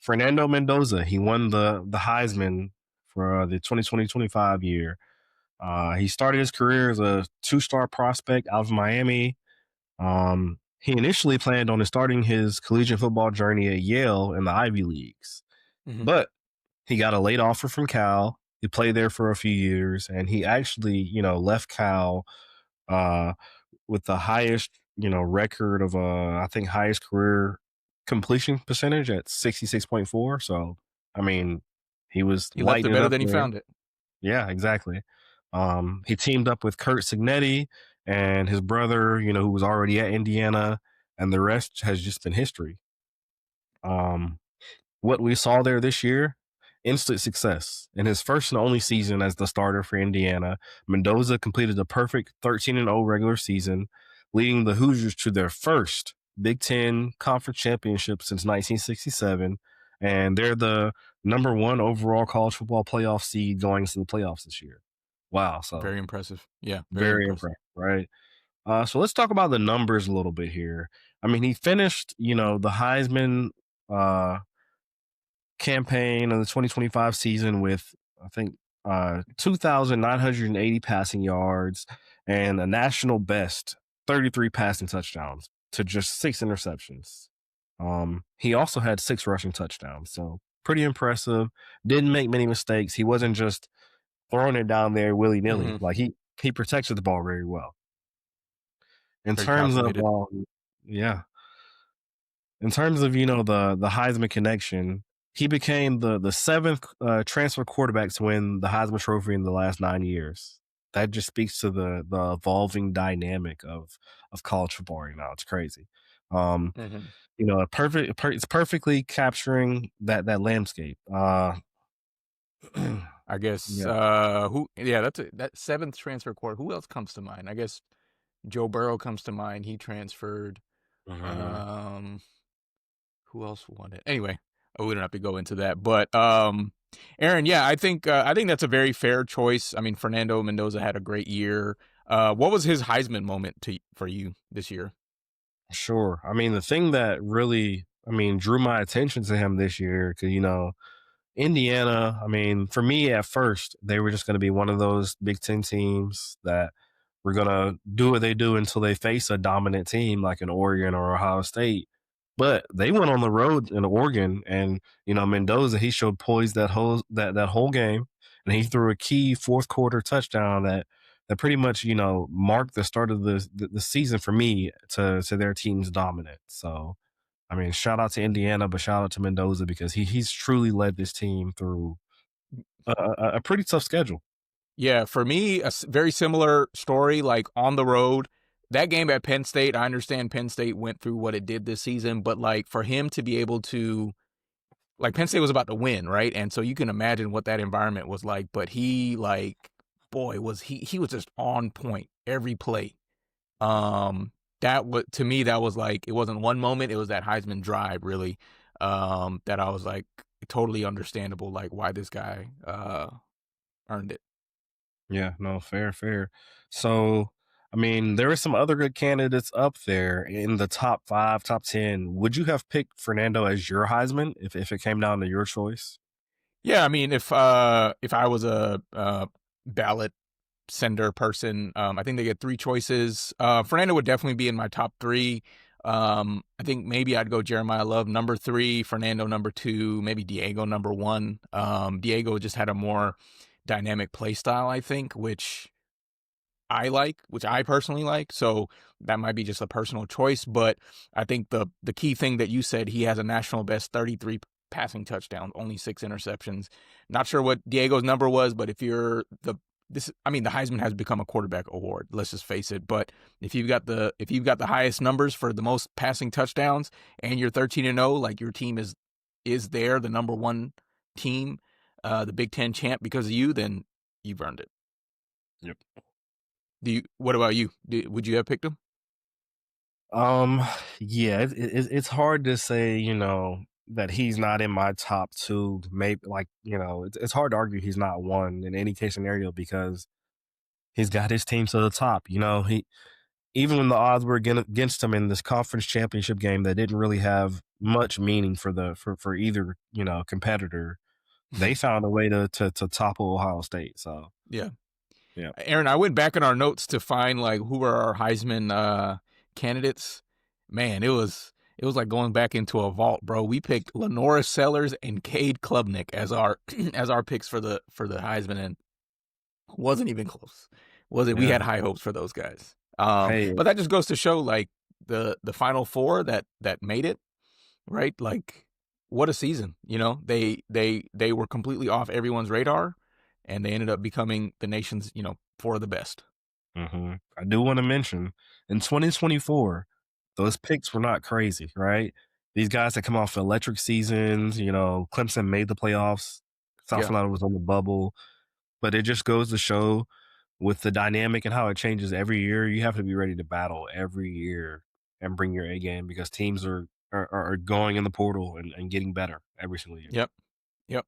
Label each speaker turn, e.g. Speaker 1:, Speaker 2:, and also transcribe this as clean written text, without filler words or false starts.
Speaker 1: Fernando Mendoza. He won the Heisman for the 2020-25 year. He started his career as a two-star prospect out of Miami. He initially planned on starting his collegiate football journey at Yale in the Ivy Leagues,
Speaker 2: Mhm.
Speaker 1: but he got a late offer from Cal. He played there for a few years, and he actually, left Cal uh, with the highest, record of I think highest career completion percentage at 66.4. So, I mean, he was
Speaker 2: He left it
Speaker 1: lighting it
Speaker 2: better
Speaker 1: up
Speaker 2: than he
Speaker 1: there.
Speaker 2: found it.
Speaker 1: Yeah, exactly. He teamed up with Kurt Signetti and his brother, who was already at Indiana, and the rest has just been history. Um, what we saw there this year, instant success. In his first and only season as the starter for Indiana, Mendoza completed a perfect 13-0 regular season, leading the Hoosiers to their first Big Ten conference championship since 1967. And they're the number one overall college football playoff seed going into the playoffs this year. Wow. So
Speaker 2: Very impressive. Yeah, very
Speaker 1: very
Speaker 2: impressive.
Speaker 1: impressive, right? So let's talk about the numbers a little bit here. I mean, he finished, the Heisman campaign of the 2025 season with, I think, 2,980 passing yards and a national best 33 passing touchdowns to just 6 interceptions. He also had 6 rushing touchdowns, so pretty impressive. Didn't make many mistakes. He wasn't just throwing it down there willy nilly.
Speaker 2: Mhm.
Speaker 1: Like he protected the ball very well. In
Speaker 2: Very
Speaker 1: terms of,
Speaker 2: calculated.
Speaker 1: yeah, in terms of the Heisman connection, he became the seventh transfer quarterback to win the Heisman Trophy in the last 9 years. That just speaks to the evolving dynamic of college football right now. It's crazy. Um,
Speaker 2: Mhm.
Speaker 1: it's perfectly capturing that landscape.
Speaker 2: I guess,
Speaker 1: Yeah.
Speaker 2: who yeah, that 7th transfer court, who else comes to mind? I guess Joe Burrow comes to mind, he transferred.
Speaker 1: Mhm.
Speaker 2: Um, who else won it? Anyway, we don't have to go into that, but, Aaron, yeah, I think that's a very fair choice. I mean, Fernando Mendoza had a great year. What was his Heisman moment for you this year?
Speaker 1: Sure. I mean, the thing that really, drew my attention to him this year, because Indiana, I mean, for me at first, they were just going to be one of those Big Ten teams that were going to do what they do until they face a dominant team like an Oregon or Ohio State. But they went on the road in Oregon, and Mendoza, he showed poise that whole game, and he threw a key fourth quarter touchdown that pretty much marked the start of the season for me to their team's dominance. So I mean, shout out to Indiana, but shout out to Mendoza because he's truly led this team through a pretty tough schedule.
Speaker 2: Yeah, for me, very similar story. Like on the road, that game at Penn State. I understand Penn State went through what it did this season, but like for him to be able to, like Penn State was about to win, right? And so you can imagine what that environment was like. But he, like, boy, was he was just on point every play. That was, to me, that was like, it wasn't one moment. It was that Heisman drive, really. That I was like, totally understandable, like why this guy earned it.
Speaker 1: Yeah, no, fair, fair. So, I mean, there are some other good candidates up there in the top five, top 10. Would you have picked Fernando as your Heisman if it came down to your choice?
Speaker 2: Yeah, I mean, if I was a ballot sender person, I think they get three choices. Fernando would definitely be in my top three. I think maybe I'd go Jeremiah Love number three, Fernando number two, maybe Diego number one. Diego just had a more dynamic play style, I think, which I personally like. So that might be just a personal choice. But I think the key thing that you said, he has a national best 33 passing touchdowns, only 6 interceptions. Not sure what Diego's number was, but if you're the Heisman has become a quarterback award. Let's just face it. But if you've got the highest numbers for the most passing touchdowns and you're 13-0, like your team is there, the number one team, the Big Ten champ because of you, then you've earned it.
Speaker 1: Yep.
Speaker 2: What about you? Would you have picked him?
Speaker 1: Um, yeah, it's hard to say, that he's not in my top two. Maybe like, it's hard to argue he's not one in any case scenario because he's got his team to the top. even when the odds were against them in this conference championship game that didn't really have much meaning for either competitor, they found a way to topple Ohio State. So
Speaker 2: Yeah.
Speaker 1: yeah,
Speaker 2: Aaron, I went back in our notes to find like who were our Heisman candidates. Man, it was like going back into a vault, bro. We picked Lenora Sellers and Cade Klubnik as our as our picks for the Heisman, and wasn't even close. Was it? We
Speaker 1: yeah.
Speaker 2: had high hopes for those guys.
Speaker 1: Hey,
Speaker 2: But that just goes to show like the final four that made it, right? Like what a season, you know? They were completely off everyone's radar, and they ended up becoming the nation's, four of the best.
Speaker 1: I do want to mention in 2024, those picks were not crazy, right? These guys that come off electric seasons, Clemson made the playoffs, South
Speaker 2: Yeah.
Speaker 1: Carolina was on the bubble, but it just goes to show with the dynamic and how it changes every year, you have to be ready to battle every year and bring your A game because teams are going in the portal and getting better every single year.
Speaker 2: Yep. Yep.